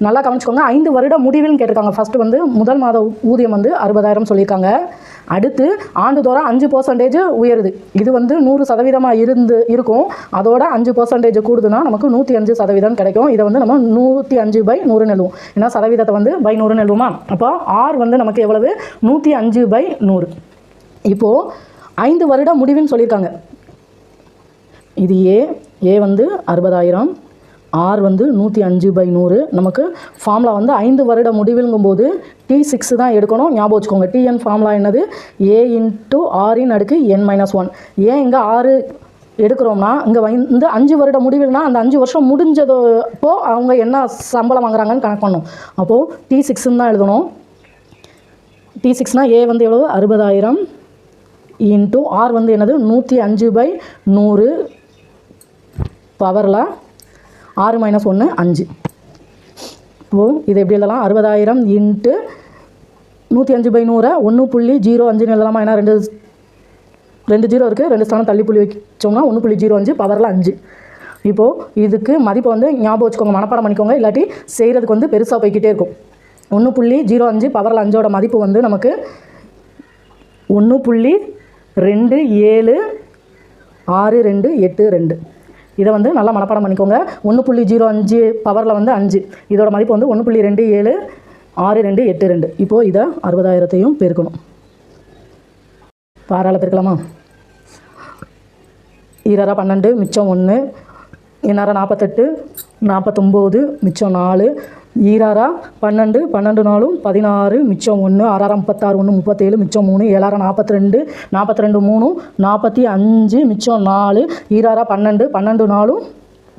நல்லா கவனிச்சுக்கோங்க. 5 வருட முடிவில் கேட்டிருக்காங்க. ஃபஸ்ட்டு வந்து முதல் மாத ஊதியம் வந்து 60,000 சொல்லியிருக்காங்க. அடுத்து ஆண்டுதோறும் 5% உயருது. இது வந்து 100% இருக்கும். அதோட 5% கூடுதுன்னா நமக்கு 105% கிடைக்கும். இதை வந்து நம்ம 105/100 எழுதுவோம். ஏன்னா சதவீதத்தை வந்து பை 100 எழுதுவோமா. அப்போ ஆர் வந்து நமக்கு எவ்வளவு? 105/100. இப்போது 5 வருட முடிவுன்னு சொல்லியிருக்காங்க. இது ஏ வந்து 60,000, ஆர் வந்து 105/100. நமக்கு ஃபார்முலா வந்து 5 வருட முடிவுங்கும்போது T6 தான் எடுக்கணும். ஞாபகம் வச்சுக்கோங்க. டிஎன் ஃபார்முலா என்னது? A × R/n-1. ஏன் இங்கே 6 எடுக்கிறோம்னா இங்கே வந்து 5 வருட முடிவுனா அந்த 5 வருஷம் முடிஞ்சதப்போ அவங்க என்ன சம்பளம் வாங்குறாங்கன்னு கணக்கு பண்ணணும். அப்போது T6 தான் எழுதணும். T6னா ஏ வந்து எவ்வளோ? 60,000 × ஆர் வந்து என்னது? 105/100 பவரில் 6 - 1 5. இப்போது இது எப்படி எழுதலாம்? 60,000 × 105/100 1.05 எழுதலாமா? ஏன்னா 2 0 இருக்குது. 2 ஸ்தானம் தள்ளி புள்ளி வச்சோம்னா 1.05 பவரில் 5. இப்போது இதுக்கு மதிப்பை வந்து ஞாபகம் வச்சுக்கோங்க, மனப்பாடம் பண்ணிக்கோங்க. இல்லாட்டி செய்கிறதுக்கு வந்து பெருசாக போய்கிட்டே இருக்கும். 1.05 பவரில் 5ஓட மதிப்பு வந்து நமக்கு 1.276282. இதை வந்து நல்லா மனப்பாடம் பண்ணிக்கோங்க. 1.05 பவரில் வந்து 5, இதோட மதிப்பு வந்து 1.276282. இப்போது இதை 60,000த்தையும் பெருக்கணும். பாராள பெருக்கலாமா? 2 12 மிச்சம் 1, 2 48 49 மிச்சம் 4, 2 12 12 4 16 மிச்சம் 1, 6 36 1 37 மிச்சம் 3, 7 42 42 3 45 மிச்சம் 4, 2 12 12 4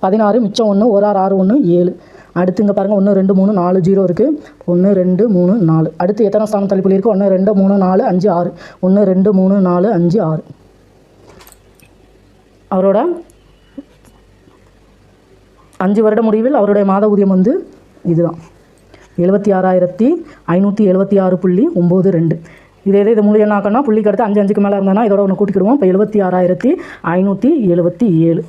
16 மிச்சம் 1, 1 6 1 7. அடுத்து இங்கே பாருங்கள் 1 2 3 4 0 இருக்குது. 1 2 3 4. அடுத்து எத்தனை ஸ்தானம் தள்ளிப்புள்ளி இருக்குது? 1 2 3 4 5 6. 1 2 3 4 5 6. அவரோட 5 வருட முடிவில் அவருடைய மாத ஊதியம் வந்து இதுதான் 76,576.92. இதே இது முழு எண்ணாக்கன்னா புள்ளிக்கு அடுத்து 5 5க்கு மேலே இருந்தால் இதோட ஒன்று கூட்டிக்கிடுவோம். இப்போ 76,577.